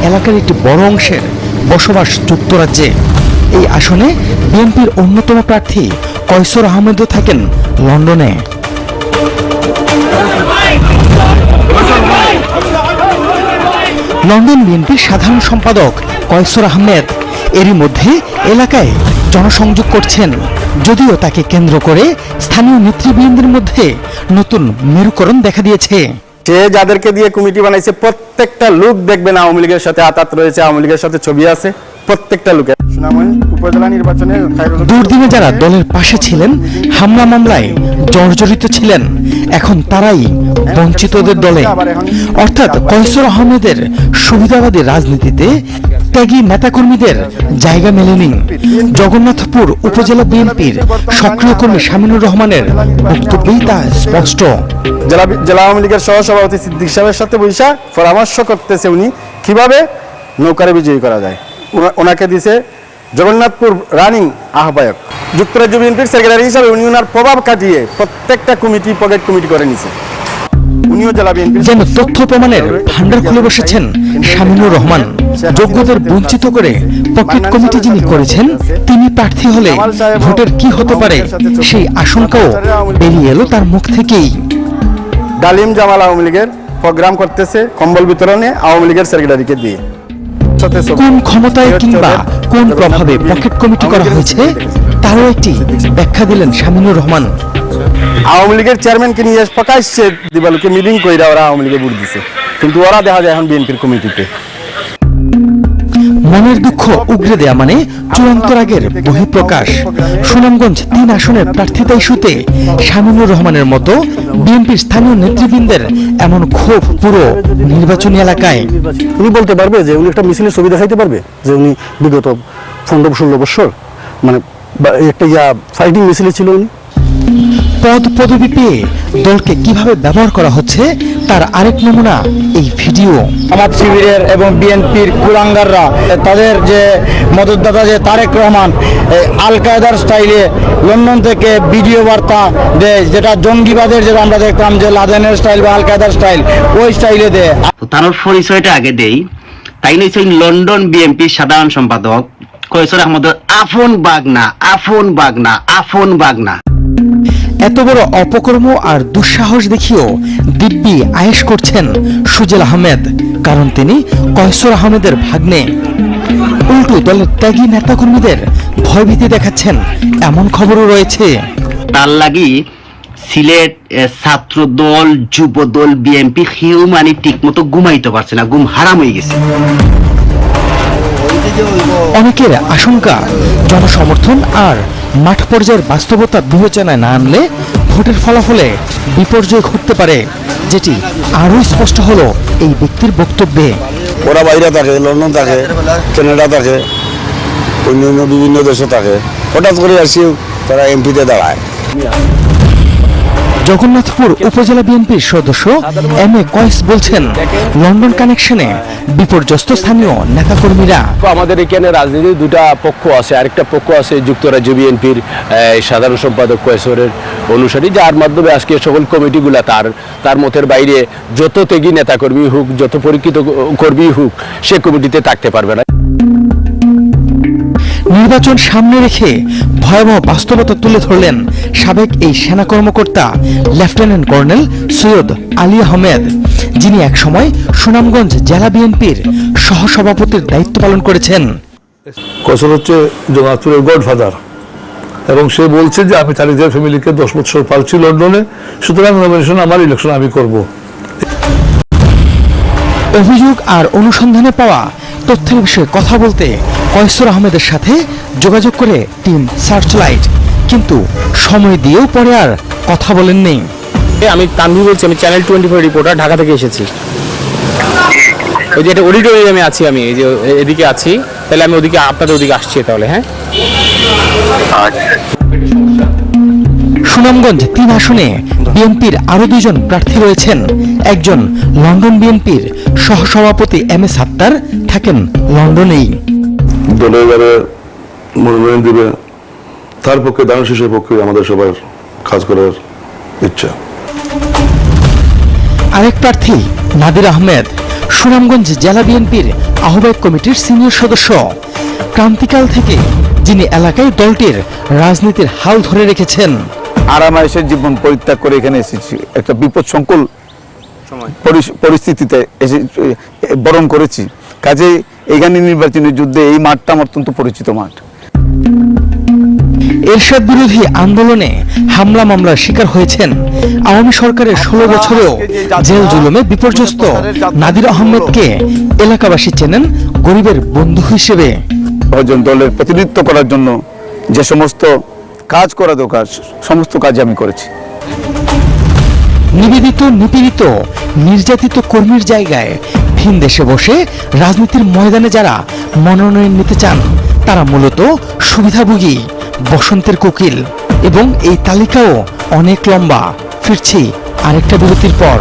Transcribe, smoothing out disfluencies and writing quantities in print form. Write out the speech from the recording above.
এলাকার একটি বড় অংশের বসবাস যুক্তরাজ্যে। এই আসনে বিএনপির অন্যতম প্রার্থী কয়সর আহমেদও থাকেন লন্ডনে। লন্ডন বিএনপির সাধারণ সম্পাদক কয়সর আহমেদ এরই মধ্যে এলাকায় জনসংযোগ করছেন, যদিও তাকে কেন্দ্র করে স্থানীয় নেতৃবৃন্দের মধ্যে নতুন মেরুকরণ দেখা দিয়েছে। সে যাদেরকে দিয়ে কমিটি বানাইছে প্রত্যেকটা লোক দেখবেন আওয়ামী লীগের সাথে আতাত রয়েছে, আওয়ামী লীগের সাথে ছবি আছে প্রত্যেকটা লোকের। সুনামগঞ্জ উপজেলা নির্বাচনে দুর্দিনে যারা দলের পাশে ছিলেন, হামলা মামলায় জর্জরিত ছিলেন, এখন তারাই বঞ্চিতদের দলে। অর্থাৎ কয়সর আহমেদের সুবিধাবাদী রাজনীতিতে ত্যাগী নেতাকর্মীদের জায়গা মেলেনি। জগন্নাথপুর উপজেলা বিএনপির সক্রিয় কর্মী শামিনুর রহমানের বক্তব্যেই তা স্পষ্ট। জেলা আওয়ামী লীগের সহসভাপতি সিদ্দিক সাহেবের সাথে বৈশা পরামর্শ করতেছে উনি কিভাবে নৌকারে বিজয়ী করা যায়। ওনাকে দিছে জগন্নাথপুর রানিং আহ্বায়ক। যুক্তরাজ্য বিএনপির সেক্রেটারি হিসাবে উনি ওনার প্রভাব কাটিয়ে প্রত্যেকটা কমিটি পকেট কমিটি করে নিছে। উনিও জেলা বিএনপি যেন তথ্য প্রমাণের ভান্ডার খুলে বসেছেন শামিনুর রহমান। যোগ্যদের বঞ্চিত করে পকেট কমিটি যিনি করেছেন, তিনি প্রার্থী হলে ভোটের কি হতে পারে সেই আশঙ্কাও বেরিয়ে এলো তার মুখ থেকেই। ডালিম জামাল আওয়ামী লীগের প্রোগ্রাম করতেছে কম্বল বিতরণে আওয়ামী লীগের সেক্রেটারিকে দিয়ে। কোন ক্ষমতায় কিংবা কোন প্রভাবে পকেট কমিটি করা হয়েছে তারও একটি ব্যাখ্যা দিলেন শামিনুর রহমান। আওয়ামী লীগের চেয়ারম্যানকে নিয়ে প্রকাশ্যে দিবালুকে মিটিং কইরা ওরা আওয়ামী লীগে ভোট দিছে, কিন্তু ওরা দেখা যায় এখন বিএনপির কমিটিতে। মনের দুঃখ উগরে দেয়া মানে চূড়ান্ত রাগের বহিঃপ্রকাশ। সুনামগঞ্জ 3 আসনের প্রার্থিতা ইস্যুতে শামিনুর রহমানের মতো বিএনপির স্থানীয় নেতৃবৃন্দের এমন ক্ষোভ পুরো নির্বাচনী এলাকায়। উনি বলতে পারবে যে উনি একটা মিছিলের ছবি দেখাইতে পারবে যে উনি বিগত 15-16 বছর মানে একটা ফাইটিং মিছিলে ছিল উনি। পদ পদবি পেয়ে দলকে কিভাবে ব্যবহার করা হচ্ছে তার আরেক নমুনা এই ভিডিও। আমার শিবিরের এবং বিএনপির কুলাঙ্গাররা তাদের যে মদতদাতা যে তারেক রহমান আল কায়দার স্টাইলে লন্ডন থেকে ভিডিও বার্তা দেয়, যেটা জঙ্গিবাদের যেটা আমরা দেখতাম যে লাদেনের স্টাইল বা আল কায়দার স্টাইল, ওই স্টাইলে দেয়। তার পরিচয়টা আগে দেই, তাই নিয়ে লন্ডন বিএনপির সাধারণ সম্পাদক কয়সর আহমেদের আপন বাগনা, আপন বাগনা, আপন বাগনা। এত বড় অপকর্ম আর দুঃসাহস দেখিয়েও দিব্যি আয়েশ করছেন সুজেল আহমেদ, কারণ তিনি কয়সর আহমেদের ভাগ্নে। উল্টো দলের ত্যাগী নেতাকর্মীদের ভয়ভীতি দেখাচ্ছেন এমন খবরও রয়েছে। তার লাগি সিলেট ছাত্র দল, যুব দল, বিএনপি কেউ মানে ঠিক মতো ঘুমাইতে পারছে না, ঘুম হারাম হয়ে গেছে। অনেকের আশঙ্কা জনসমর্থন আর মাঠ পর্যায়ের বাস্তবতা বিবেচনায় না আনলে ভোটের ফলাফলে বিপর্যয় ঘটতে পারে, যেটি আরও স্পষ্ট হলো এই ব্যক্তির বক্তব্যে। ওরা বাইরে থাকে, লন্ডন থাকে, কানাডা থাকে, অন্যান্য বিভিন্ন দেশে থাকে, হঠাৎ করে আসি তারা এমপিতে দাঁড়ায়। জগন্নাথপুর উপজেলা বিএনপির সদস্য এম এ কয়েস বলছেন, লন্ডন কানেকশনে বিপর্যস্ত স্থানীয় নেতাকর্মীরা। আমাদের এখানে রাজনীতির দুটা পক্ষ আছে, আরেকটা পক্ষ আছে যুক্তরাজ্য বিএনপির সাধারণ সম্পাদক কয়সরের অনুসারী, যার মাধ্যমে আজকে সকল কমিটিগুলা তার মতের বাইরে যত ত্যাগী নেতাকর্মী হোক, যত পরীক্ষিত কর্মী হোক, সে কমিটিতে থাকতে পারবে না। নির্বাচন সামনে রেখে ভয়াবহ বাস্তবতা তুলে ধরলেন সাবেক এই সেনা কর্মকর্তা লেফটেন্যান্ট কর্নেল সৈয়দ আলী আহমেদ, যিনি একসময় সুনামগঞ্জ জেলা বিএনপির সহসভাপতির দায়িত্ব পালন করেছেন। কয়সর হচ্ছে জগন্নাথপুরের গডফাদার, এবং সে বলছে যে আমি তালিদার ফ্যামিলিকে 10 বছর পালছি লন্ডনে, সুতরাং নমিনেশন আমার, ইলেকশন আমি করব। অভিযোগ আর অনুসন্ধানে পাওয়া তথ্যের বিষয়ে কথা বলতে কয়সর আহমেদের সাথে যোগাযোগ করে টিম সার্চলাইট, কিন্তু সময় দিয়েও পরে আর কথা বলেননি। আমি তানভীর বলছি, আমি চ্যানেল 24 রিপোর্টার, ঢাকা থেকে এসেছি। ওই যে এটা অডিটোরিয়ামে আছি, আমি এই যে এদিকে আছি, তাহলে আমি ওদিকে আপনাদের ওদিকে আসছি তাহলে। হ্যাঁ, সুনামগঞ্জ 3 আসনে বিএনপির আরো 2 জন প্রার্থী রয়েছেন। একজন লন্ডন বিএনপির সহসভাপতি এম এ সাত্তার থাকেন লন্ডনেই। দলে এবারে মনোনয়ন দিবে, তার পক্ষে দান শেষের পক্ষে আমাদের সবার কাজ করার ইচ্ছা। আরেক প্রার্থী নাদির আহমেদ সুনামগঞ্জ জেলা বিএনপির আহ্বায়ক কমিটির সিনিয়র সদস্য। ক্রান্তিকাল থেকে যিনি এলাকায় দলটির রাজনীতির হাল ধরে রেখেছেন। আরামায়েশের জীবন পরিত্যাগ করে এখানে এসেছি, একটা বিপদ সংকুল পরিস্থিতিতে এসে বরণ করেছি। কাজেই এইখানে নির্বাচনী যুদ্ধে এই মাঠটা আমার অত্যন্ত পরিচিত মাঠ। এরশাদ বিরোধী আন্দোলনে হামলা মামলার শিকার হয়েছেন আওয়ামী সরকারের 16 বছরেও জেল জুলুমে বিপর্যস্ত নাদির আহমেদকে এলাকাবাসী চেনেন গরিবের বন্ধু হিসেবে। দলের প্রতিনিধিত্ব করার জন্য যে সমস্ত কাজ করা দরকার সমস্ত কাজ আমি করেছি। নিবেদিত, নিপীড়িত, নির্যাতিত কর্মীর জায়গায় ভিন দেশে বসে রাজনীতির ময়দানে যারা মনোনয়ন নিতে চান তারা মূলত সুবিধাভোগী, বসন্তের কোকিল। এবং এই তালিকাও অনেক লম্বা। ফিরছি আরেকটা বিরতির পর।